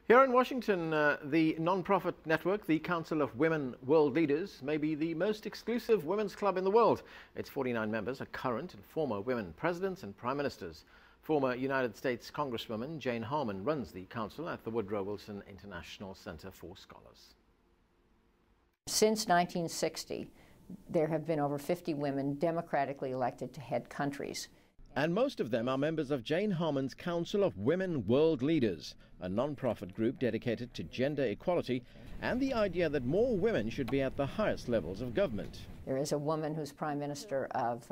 Here in Washington, the non-profit network, the Council of Women World Leaders, may be the most exclusive women's club in the world. Its 49 members are current and former women presidents and prime ministers. Former United States Congresswoman Jane Harman runs the council at the Woodrow Wilson International Center for Scholars. Since 1960, there have been over 50 women democratically elected to head countries. And most of them are members of Jane Harman's Council of Women World Leaders, a non-profit group dedicated to gender equality and the idea that more women should be at the highest levels of government. There is a woman who's Prime Minister of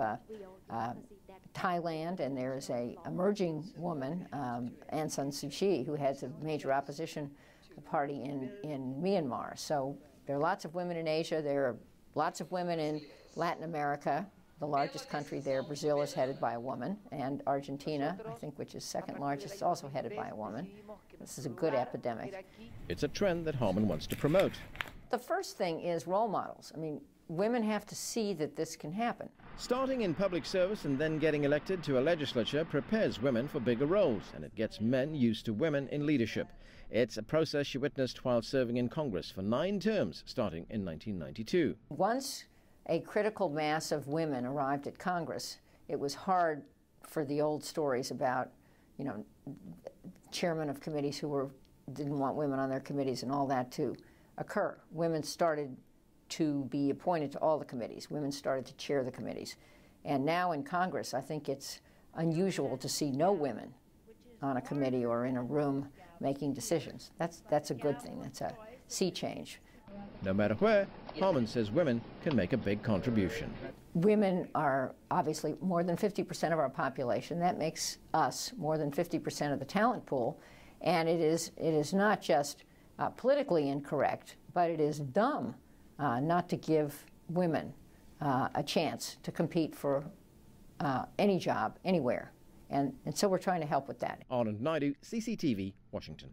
Thailand, and there is an emerging woman, Aung San Suu Kyi, who heads a major opposition party in Myanmar. So there are lots of women in Asia. There are lots of women in Latin America. The largest country there, Brazil, is headed by a woman, and Argentina, I think, which is second largest, is also headed by a woman. This is a good epidemic. It's a trend that Harman wants to promote. The first thing is role models. I mean, women have to see that this can happen. Starting in public service and then getting elected to a legislature prepares women for bigger roles, and it gets men used to women in leadership. It's a process she witnessed while serving in Congress for 9 terms, starting in 1992. Once a critical mass of women arrived at Congress, it was hard for the old stories about, you know, chairmen of committees who didn't want women on their committees and all that to occur. Women started to be appointed to all the committees. Women started to chair the committees. And now in Congress, I think it's unusual to see no women on a committee or in a room making decisions. That's a good thing. That's a sea change. No matter where, Harman says women can make a big contribution. Women are obviously more than 50% of our population. That makes us more than 50% of the talent pool. And it is not just politically incorrect, but it is dumb not to give women a chance to compete for any job, anywhere. And so we're trying to help with that. Anand Naidu, CCTV, Washington.